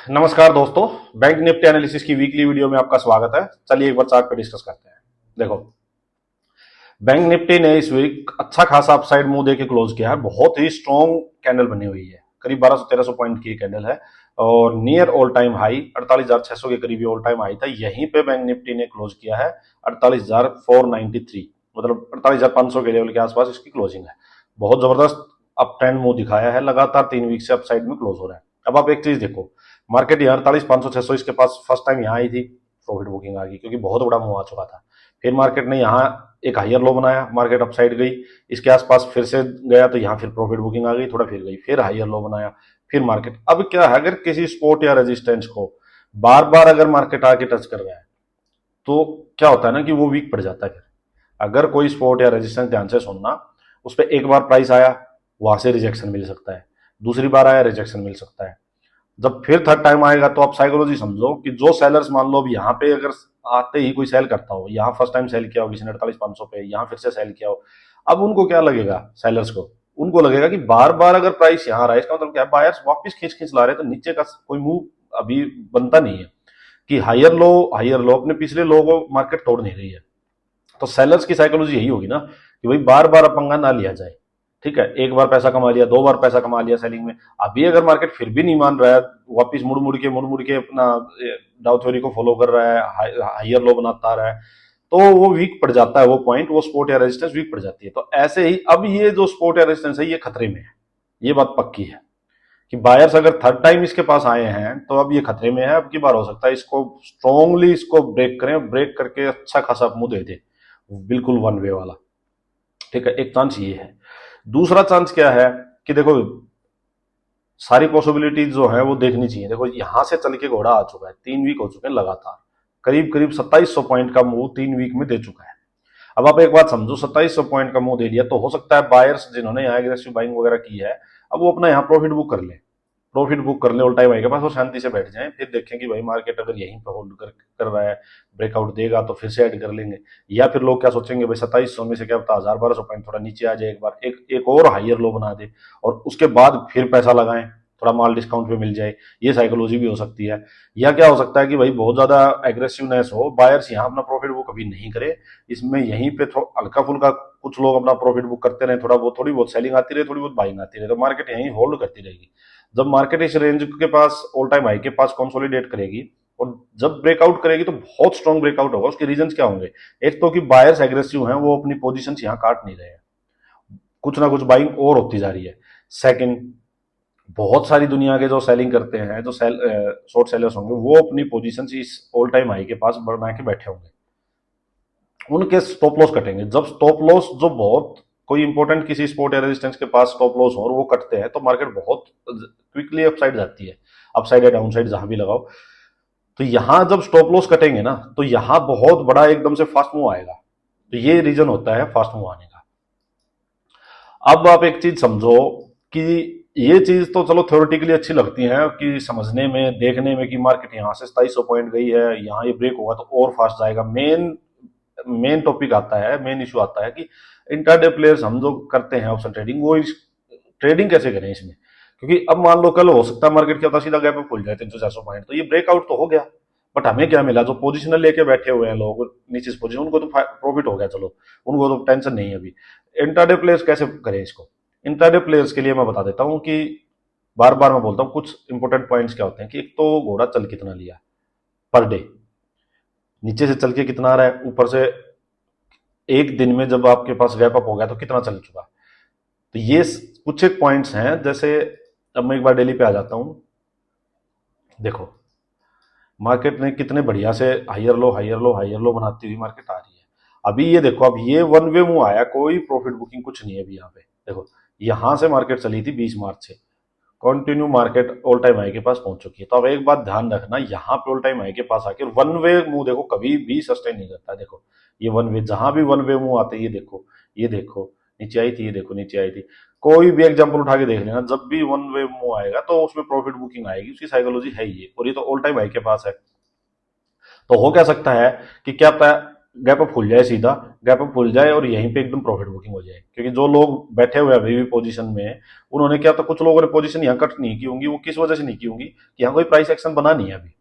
नमस्कार दोस्तों, bank Nifty analysis की वीकली वीडियो में आपका स्वागत है। चलिए एक बार चार्ट पे डिस्कस करते हैं। देखो, बैंक निफ्टी ने इस वीक अच्छा खासा अपसाइड मुंह देके क्लोज किया है। बहुत ही स्ट्रॉन्ग कैंडल बनी हुई है, करीब 1200-1300 पॉइंट की कैंडल है और नियर ऑल टाइम हाई 48,600 के करीब ऑल टाइम हाई था। यहीं पे बैंक निफ्टी ने क्लोज किया है 48,493, मतलब 48,500 के लेवल के आसपास इसकी क्लोजिंग है। बहुत जबरदस्त अप ट्रेंड मुंह दिखाया है, लगातार 3 वीक से अपसाइड में क्लोज हो रहा है। अब आप एक चीज देखो, मार्केट यहाँ 48,500-600 इसके पास फर्स्ट टाइम यहाँ आई थी, प्रॉफिट बुकिंग आ गई क्योंकि बहुत बड़ा मुंह आ चुका था। फिर मार्केट ने यहाँ एक हायर लो बनाया, मार्केट अपसाइड गई, इसके आसपास फिर से गया तो यहाँ फिर प्रॉफिट बुकिंग आ गई, थोड़ा फिर गई, फिर हायर लो बनाया, फिर मार्केट। अब क्या है, अगर किसी सपोर्ट या रेजिस्टेंस को बार बार अगर मार्केट आके टच कर रहा है तो क्या होता है ना कि वो वीक पड़ जाता है। फिर अगर कोई सपोर्ट या रेजिस्टेंस, ध्यान से सुनना, उस पर एक बार प्राइस आया, वहां से रिजेक्शन मिल सकता है, दूसरी बार आया रिजेक्शन मिल सकता है, जब फिर थर्ड टाइम आएगा तो आप साइकोलॉजी समझो कि जो सेलर्स, मान लो अब यहाँ पे अगर आते ही कोई सेल करता हो, यहाँ फर्स्ट टाइम सेल किया हो किसी ने 48,500 पे, यहाँ फिर से सेल किया हो, अब उनको क्या लगेगा, सेलर्स को उनको लगेगा कि बार बार अगर प्राइस यहाँ रहा है, इसका मतलब क्या है, बायर्स वापस खींच खींच ला रहे हैं, तो नीचे का कोई मूव अभी बनता नहीं है कि हायर लो अपने पिछले लो को मार्केट तोड़ नहीं रही है। तो सेलर्स की साइकोलॉजी यही होगी ना कि भाई बार बार पंगा ना लिया जाए। ठीक है, एक बार पैसा कमा लिया, 2 बार पैसा कमा लिया सेलिंग में, अभी अगर मार्केट फिर भी नहीं मान रहा है, वापिस मुड़ मुड़ के अपना डाउ थ्योरी को फॉलो कर रहा है, हायर लो बनाता आ रहा है, तो वो वीक पड़ जाता है, वो पॉइंट, वो सपोर्ट या रेजिस्टेंस वीक पड़ जाती है। तो ऐसे ही अब ये जो सपोर्ट या रेजिस्टेंस है ये खतरे में है, ये बात पक्की है कि बायर्स अगर थर्ड टाइम इसके पास आए हैं तो अब ये खतरे में है। अब की बार हो सकता है इसको स्ट्रांगली इसको ब्रेक करें, ब्रेक करके अच्छा खासा मुंह दे दे, बिल्कुल वन वे वाला। ठीक है, एक चांस ये है। दूसरा चांस क्या है कि देखो, सारी पॉसिबिलिटीज जो है वो देखनी चाहिए। देखो, यहां से चल के घोड़ा आ चुका है, 3 वीक हो चुके हैं लगातार, करीब करीब 2700 पॉइंट का मूव 3 वीक में दे चुका है। अब आप एक बात समझो, 2700 पॉइंट का मुंह दे दिया तो हो सकता है बायर्स जिन्होंने यहाँ एग्रेसिव बाइंग वगैरह की है, अब वो अपना यहाँ प्रॉफिट बुक कर ले, प्रॉफिट बुक कर ले ऑल टाइम हाई के पास और शांति से बैठ जाएं। फिर देखें कि भाई मार्केट अगर यहीं पर होल्ड कर रहा है, ब्रेकआउट देगा तो फिर से ऐड कर लेंगे। या फिर लोग क्या सोचेंगे, भाई 2700 में से क्या पता 1000-1200 पॉइंट थोड़ा नीचे आ जाए, एक बार एक और हाइयर लो बना दे और उसके बाद फिर पैसा लगाएं, थोड़ा माल डिस्काउंट पे मिल जाए। ये साइकोलॉजी भी हो सकती है। या क्या हो सकता है कि भाई बहुत ज्यादा एग्रेसिवनेस हो, बायर्स यहाँ अपना प्रॉफिट बुक कभी नहीं करे, इसमें यहीं पे हल्का फुल्का कुछ लोग अपना प्रॉफिट बुक करते रहे, थोड़ी बहुत सेलिंग आती रहे, थोड़ी बहुत बाइंग आती रहे, तो मार्केट यहीं होल्ड करती रहेगी। जब मार्केट इस रेंज के पास, ऑल टाइम हाई के पास कंसोलिडेट करेगी और जब ब्रेकआउट करेगी तो बहुत स्ट्रॉन्ग ब्रेकआउट होगा। उसके रीजंस क्या होंगे? एक तो कि बायर्स एग्रेसिव हैं, वो अपनी पोजीशन यहाँ काट नहीं रहे हैं, कुछ ना कुछ बाइंग और होती जा रही है। सेकंड, बहुत सारी दुनिया के जो सेलिंग करते हैं, जो शॉर्ट सेलर्स होंगे, वो अपनी पोजीशन इस ऑल टाइम हाई के पास बना के बैठे होंगे, उनके स्टॉप लॉस कटेंगे। जब स्टॉप लॉस जो बहुत कोई इंपॉर्टेंट किसी सपोर्ट या रेजिस्टेंस के पास स्टॉप लॉस हो और वो कटते हैं तो मार्केट बहुत क्विकली अपसाइड जाती है, अपसाइड या डाउनसाइड जहां भी लगाओ। तो यहां जब स्टॉप लॉस कटेंगे ना तो यहां बहुत बड़ा एकदम से फास्ट मूव आएगा, तो ये रीजन होता है फास्ट मूव आने का। अब आप एक चीज समझो कि ये चीज तो चलो थ्योरेटिकली अच्छी लगती है कि समझने में, देखने में, कि मार्केट यहां से 2700 पॉइंट गई है, यहां ये ब्रेक होगा तो और फास्ट जाएगा। मेन मेन टॉपिक आता है, मेन इशू आता है कि इंटरडे प्लेयर्स हम जो करते हैं ऑप्शन ट्रेडिंग, वो ट्रेडिंग कैसे करें इसमें? क्योंकि अब मान लो कल हो सकता है मार्केट क्या होता, सीधा गैप में खुल जाए 300-400 पॉइंट, तो ये ब्रेकआउट तो हो गया, बट हमें क्या मिला? जो पोजिशनल लेके बैठे हुए हैं लोग नीचे से पोजिशन, उनको तो प्रॉफिट हो गया, चलो उनको तो टेंशन नहीं है अभी। इंटरडे प्लेयर्स कैसे करें इसको? इंटरडे प्लेयर्स के लिए मैं बता देता हूं कि बार बार मैं बोलता हूं कुछ इंपॉर्टेंट पॉइंट्स क्या होते हैं कि एक तो घोड़ा चल कितना लिया पर डे, नीचे से चल के कितना आ रहा है, ऊपर से एक दिन में जब आपके पास गैप अप हो गया तो कितना चल चुका। तो ये कुछ एक पॉइंट्स हैं। जैसे अब मैं एक बार डेली पे आ जाता हूं, देखो मार्केट ने कितने बढ़िया से higher low higher low higher low बनाती हुई मार्केट आ रही है। अभी ये देखो, अब ये वन वे मूव आया, कोई प्रॉफिट बुकिंग कुछ नहीं है अभी। यहाँ पे देखो, यहां से मार्केट चली थी 20 मार्च से, continue market all time high के पास पहुंच चुकी है। तो अब एक बात ध्यान रखना, यहाँ पे ऑल टाइम हाई के पास आके वन वे मूव देखो कभी भी सस्टेन नहीं करता। देखो ये वन वे, जहां भी वन वे मूव आते हैं, ये देखो नीचे आई थी, ये देखो नीचे आई थी, कोई भी एग्जांपल उठा के देख लेना, जब भी वन वे मूव आएगा तो उसमें प्रॉफिट बुकिंग आएगी, उसकी साइकोलॉजी है ये, और ये तो ऑल टाइम हाई के पास है। तो हो क्या सकता है कि क्या पता गैप अप खुल जाए, सीधा गैप अप खुल जाए और यहीं पे एकदम प्रॉफिट बुकिंग हो जाए, क्योंकि जो लोग बैठे हुए अभी भी पोजीशन में हैं, उन्होंने क्या, तो कुछ लोगों ने पोजीशन यहाँ कट नहीं की होंगी, वो किस वजह से नहीं की होंगी कि यहाँ कोई प्राइस एक्शन बना नहीं है अभी,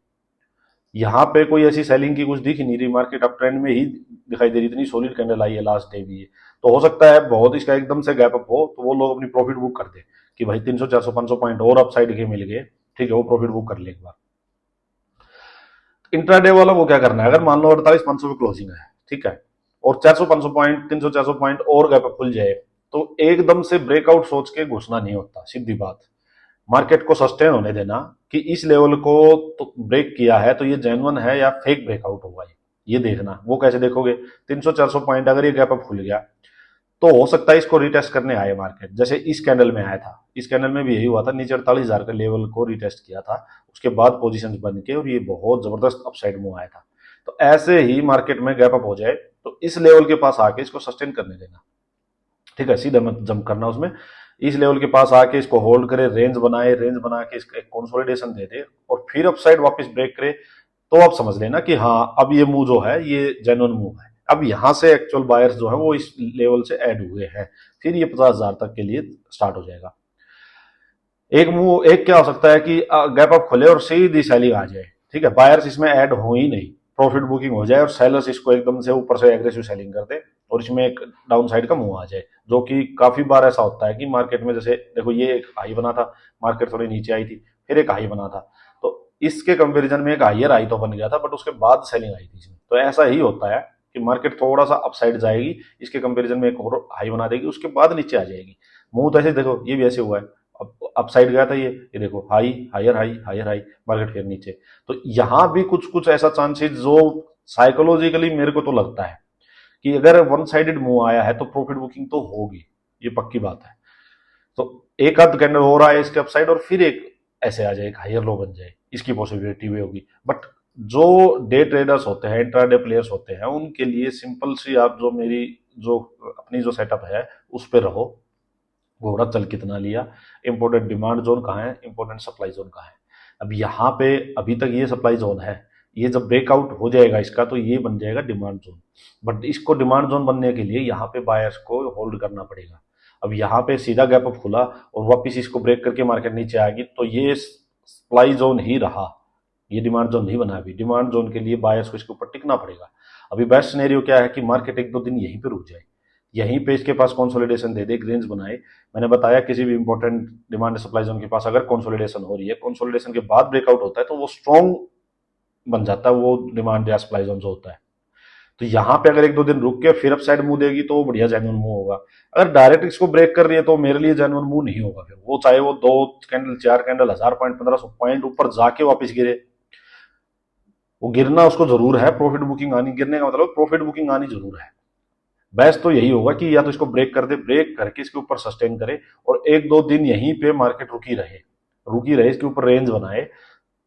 यहाँ पे कोई ऐसी सेलिंग की कुछ दिख ही नहीं रही, मार्केट अप ट्रेंड में ही दिखाई दे रही, इतनी सॉलिड कैंडल आई है, लास्ट डे भी है। तो हो सकता है बहुत इसका एकदम से गैप अप हो तो वो लोग अपनी प्रॉफिट बुक कर दे कि भाई 300 400 500 पॉइंट और अपसाइड के मिल गए, ठीक है, वो प्रॉफिट बुक कर ले एक बार। इंट्राडे वाला को क्या करना है, अगर मान लो 48 500 पे क्लोजिंग है, ठीक है, और 400 500 पॉइंट 300 400 पॉइंट और गैप अप खुल जाए, तो एकदम से ब्रेकआउट सोच के घुसना नहीं होता, सीधी बात। मार्केट को सस्टेन होने देना कि इस लेवल को तो ब्रेक किया है तो ये जेन्युइन है या फेक ब्रेकआउट होगा, ये देखना। वो कैसे देखोगे, 300 400 पॉइंट अगर ये गैप अप खुल गया तो हो सकता है इसको रिटेस्ट करने आए मार्केट, जैसे इस कैंडल में आया था, इस कैंडल में भी यही हुआ था, नीचे 48,000 का लेवल को रिटेस्ट किया था, उसके बाद पोजीशंस बन के और ये बहुत जबरदस्त अपसाइड मूव आया था। तो ऐसे ही मार्केट में गैप अप हो जाए तो इस लेवल के पास आके इसको सस्टेन करने देना, ठीक है, सीधे मत जंप करना उसमें। इस लेवल के पास आके इसको होल्ड करे, रेंज बनाए, रेंज बना के इसका एक कंसोलिडेशन दे दे और फिर अपसाइड वापस ब्रेक करे, तो आप समझ लेना कि हाँ अब ये मूव जो है ये जेन्युइन मूव है। अब यहां से एक्चुअल बायर्स जो है वो इस लेवल से ऐड हुए हैं, फिर ये 50,000 तक के लिए स्टार्ट हो जाएगा। एक मूव, एक क्या हो सकता है कि गैप अप खुले और सीधी सेलिंग आ जाए, ठीक है, बायर्स इसमें ऐड हो ही नहीं, प्रॉफिट बुकिंग हो जाए और सेलर्स इसको एकदम से ऊपर से एग्रेसिव सेलिंग कर दे और इसमें एक डाउन साइड का मूव आ जाए, जो कि काफी बार ऐसा होता है कि मार्केट में, जैसे देखो ये एक हाई बना था, मार्केट थोड़ी नीचे आई थी, फिर एक हाई बना था, तो इसके कंपेरिजन में एक हाइयर हाई तो बन गया था बट उसके बाद सेलिंग आई थी इसमें। तो ऐसा ही होता है कि मार्केट थोड़ा सा अपसाइड जाएगी, इसके कंपेरिजन में एक और हाई बना देगी, उसके बाद नीचे आ जाएगी। मूव तो ऐसे देखो, ये भी ऐसे हुआ है, अपसाइड गया था, ये देखो high, higher high, higher high, market फिर नीचे। तो यहां भी कुछ कुछ ऐसा चांसेस जो साइकोलॉजिकली मेरे को तो लगता है कि अगर वन साइडेड मूव आया है तो प्रॉफिट बुकिंग तो होगी, ये पक्की बात है। तो एक आध कैंडल हो रहा है इसके अपसाइड और फिर एक ऐसे आ जाए, एक हायर लो बन जाए, इसकी पॉसिबिलिटी भी होगी। बट जो डे ट्रेडर्स होते हैं, इंट्राडे प्लेयर्स होते हैं, उनके लिए सिंपल सी, आप जो मेरी जो अपनी जो सेटअप है उस पर रहो, घोड़ा चल कितना लिया, इंपोर्टेंट डिमांड जोन कहाँ है, इंपोर्टेंट सप्लाई जोन कहाँ है। अब यहाँ पे अभी तक ये सप्लाई जोन है, ये जब ब्रेकआउट हो जाएगा इसका तो ये बन जाएगा डिमांड जोन, बट इसको डिमांड जोन बनने के लिए यहाँ पे बायर्स को होल्ड करना पड़ेगा। अब यहाँ पे सीधा गैप अप खुला और वापस इसको ब्रेक करके मार्केट नीचे आएगी तो ये सप्लाई जोन ही रहा, ये डिमांड जोन नहीं बना। अभी डिमांड जोन के लिए बायर्स को इसके ऊपर टिकना पड़ेगा। अभी बेस्ट सिनेरियो क्या है कि मार्केट एक दो दिन यहीं पे रुक जाए, यहीं पे इसके पास कंसोलिडेशन दे दे, एक रेंज बनाए। मैंने बताया किसी भी इंपॉर्टेंट डिमांड सप्लाई जोन के पास अगर कंसोलिडेशन हो रही है, कंसोलिडेशन के बाद ब्रेकआउट होता है तो वो स्ट्रॉन्ग बन जाता है, वो डिमांड या सप्लाई जोन जो होता है। तो यहाँ पे अगर एक दो दिन रुक के फिर अप साइड मूव देगी तो वो बढ़िया जेन्युइन मूव होगा। अगर डायरेक्ट इसको ब्रेक कर रही है तो मेरे लिए जेन्युइन मूव नहीं होगा, फिर वो चाहे वो 2 कैंडल 4 कैंडल 1000 पॉइंट 1500 पॉइंट ऊपर जाके वापस गिरे, वो गिरना उसको जरूर है, प्रॉफिट बुकिंग आनी, गिरने का मतलब प्रॉफिट बुकिंग आनी जरूर है। बेस्ट तो यही होगा कि या तो इसको ब्रेक कर दे, ब्रेक करके इसके ऊपर सस्टेन करे और एक दो दिन यहीं पे मार्केट रुकी रहे, इसके ऊपर रेंज बनाए,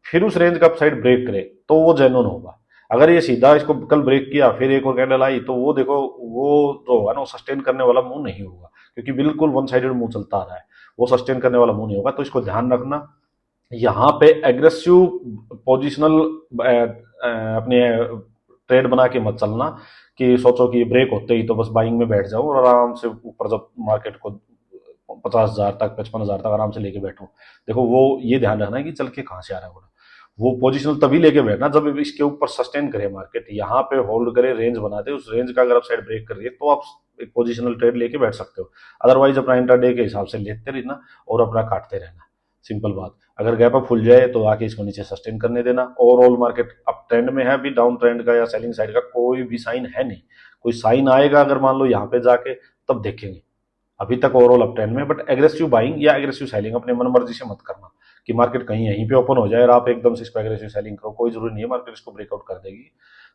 फिर उस रेंज का अपसाइड ब्रेक करे तो वो जेन्युइन होगा। अगर ये सीधा इसको कल ब्रेक किया फिर एक और कैंडल आई तो वो देखो, वो जो होगा ना वो सस्टेन करने वाला मूव नहीं होगा, क्योंकि बिल्कुल वन साइडेड मूव चलता आ रहा है, वो सस्टेन करने वाला मूव नहीं होगा। तो इसको ध्यान रखना, यहाँ पे एग्रेसिव पोजिशनल अपने ट्रेड बना के मत चलना कि सोचो कि ब्रेक होते ही तो बस बाइंग में बैठ जाओ और आराम से ऊपर जब मार्केट को 50,000 तक 55,000 तक आराम से लेके बैठो। देखो वो ये ध्यान रखना है कि चल के कहाँ से आ रहा है वो पोजिशनल तभी लेके बैठना जब इसके ऊपर सस्टेन करे मार्केट, यहाँ पे होल्ड करे, रेंज बना दे, उस रेंज का अगर आप साइड ब्रेक कर रही है तो आप एक पोजिशनल ट्रेड लेके बैठ सकते हो। अदरवाइज अपना इंट्राडे के हिसाब से लेते रहना और अपना काटते रहना, सिंपल बात। अगर गैप अप खुल जाए तो आके इसको नीचे सस्टेन करने देना। ओवरऑल मार्केट अप ट्रेंड में है, अभी डाउन ट्रेंड का या सेलिंग साइड का कोई भी साइन है नहीं। कोई साइन आएगा अगर मान लो यहाँ पे जाके तब देखेंगे, अभी तक ओवरऑल अप ट्रेंड में। बट एग्रेसिव बाइंग या एग्रेसिव सेलिंग अपने मन मर्जी से मत करना कि मार्केट कहीं यहीं पे ओपन हो जाए और आप एकदम से इसको एग्रेसिव सेलिंग करो, कोई जरूरी नहीं है, मार्केट इसको ब्रेकआउट कर देगी।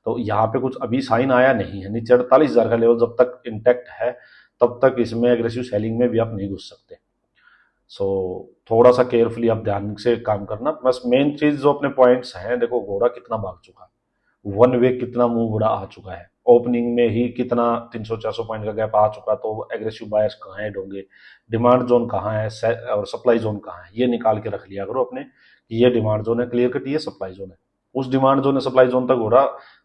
तो यहाँ पे कुछ अभी साइन आया नहीं है, नीचे 48,000 का लेवल जब तक इंटैक्ट है तब तक इसमें एग्रेसिव सेलिंग में भी आप नहीं घुस सकते। सो थोड़ा सा केयरफुली आप ध्यान से काम करना। बस मेन चीज जो अपने पॉइंट्स हैं, देखो घोड़ा कितना भाग चुका है, वन वे कितना मूव बड़ा आ चुका है, ओपनिंग में ही कितना 300-400 पॉइंट का गैप आ चुका, तो एग्रेसिव बायर्स कहाँ ऐड होंगे, डिमांड जोन कहाँ है और सप्लाई जोन कहाँ है, ये निकाल के रख लिया करो अपने कि ये डिमांड जोन है क्लियर कट, ये सप्लाई जोन है। उस डिमांड जोन है सप्लाई जोन तक घोड़ा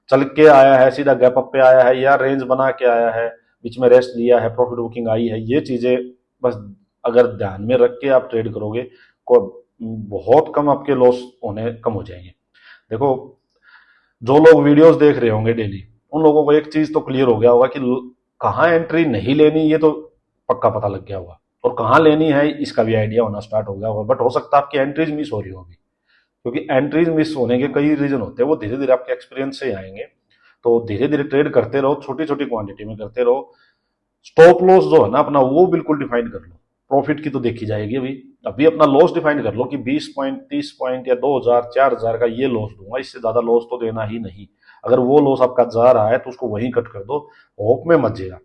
चल के आया है, सीधा गैप अप पे आया है, या रेंज बना के आया है, बीच में रेस्ट लिया है, प्रॉफिट बुकिंग आई है, ये चीजें बस अगर ध्यान में रख के आप ट्रेड करोगे को बहुत कम आपके लॉस होने कम हो जाएंगे। देखो, जो लोग वीडियोस देख रहे होंगे डेली, उन लोगों को एक चीज तो क्लियर हो गया होगा कि कहाँ एंट्री नहीं लेनी, ये तो पक्का पता लग गया होगा, और कहाँ लेनी है इसका भी आइडिया होना स्टार्ट हो गया होगा। बट हो सकता है आपकी एंट्रीज मिस हो रही होगी, क्योंकि एंट्रीज मिस होने के कई रीजन होते हैं, वो धीरे धीरे आपके एक्सपीरियंस से आएंगे। तो धीरे धीरे ट्रेड करते रहो, छोटी छोटी क्वांटिटी में करते रहो। स्टॉप लॉस जो है ना अपना, वो बिल्कुल डिफाइन कर लो। प्रॉफिट की तो देखी जाएगी। अभी अभी अपना लॉस डिफाइन कर लो कि 20 पॉइंट, 30 पॉइंट या 2000 4000 का ये लॉस दूंगा, इससे ज्यादा लॉस तो देना ही नहीं। अगर वो लॉस आपका जा रहा है तो उसको वहीं कट कर दो, होप में मत जिएगा।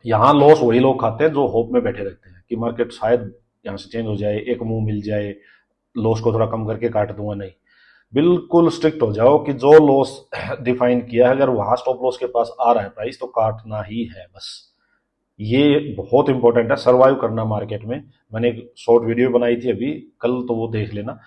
यहाँ लॉस वही लोग खाते हैं जो होप में बैठे रहते हैं कि मार्केट शायद यहाँ से चेंज हो जाए, एक मुंह मिल जाए, लॉस को थोड़ा कम करके काट दूंगा। नहीं, बिल्कुल स्ट्रिक्ट हो जाओ कि जो लॉस डिफाइन किया है, अगर वहां स्टॉप लॉस के पास आ रहा है प्राइस, तो काटना ही है बस। ये बहुत इंपॉर्टेंट है सर्वाइव करना मार्केट में। मैंने एक शॉर्ट वीडियो बनाई थी अभी कल, तो वो देख लेना।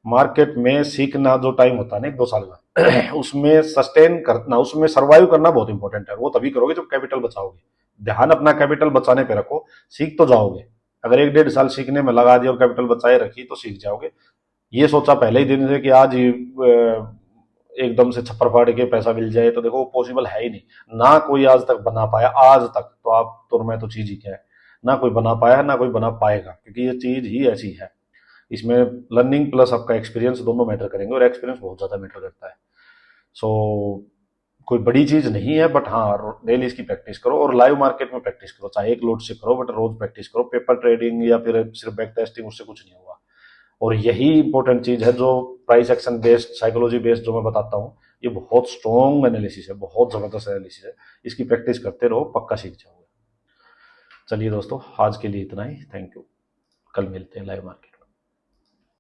मार्केट में सीखना जो टाइम होता है ना, 1-2 साल का उसमें सस्टेन करना, उसमें सर्वाइव करना बहुत इंपॉर्टेंट है। वो तभी करोगे जब कैपिटल बचाओगे। ध्यान अपना कैपिटल बचाने पे रखो, सीख तो जाओगे। अगर 1-1.5 साल सीखने में लगा दिया और कैपिटल बचाए रखी, तो सीख जाओगे। ये सोचा पहले ही दिन से कि आज ही एकदम से छप्पर फाड़ के पैसा मिल जाए, तो देखो वो पॉसिबल है ही नहीं। ना कोई आज तक बना पाया, आज तक तो आप तो, मैं तो चीज ही क्या है, ना कोई बना पाया है, ना कोई बना पाएगा, क्योंकि ये चीज ही ऐसी है। इसमें लर्निंग प्लस आपका एक्सपीरियंस दोनों मैटर करेंगे, और एक्सपीरियंस बहुत ज्यादा मैटर करता है। सो कोई बड़ी चीज नहीं है, बट हाँ डेली इसकी प्रैक्टिस करो, और लाइव मार्केट में प्रैक्टिस करो, चाहे एक लोड से करो, बट रोज प्रैक्टिस करो। पेपर ट्रेडिंग या फिर सिर्फ बैक टेस्टिंग, उससे कुछ नहीं होगा। और यही इंपॉर्टेंट चीज है जो price action based, psychology based जो मैं बताता हूँ, ये बहुत स्ट्रॉन्ग एनालिसिस है, बहुत जबरदस्त एनालिसिस है। इसकी प्रैक्टिस करते रहो, पक्का सीख जाओगे। चलिए दोस्तों, आज के लिए इतना ही। Thank you. कल मिलते हैं लाइव मार्केट।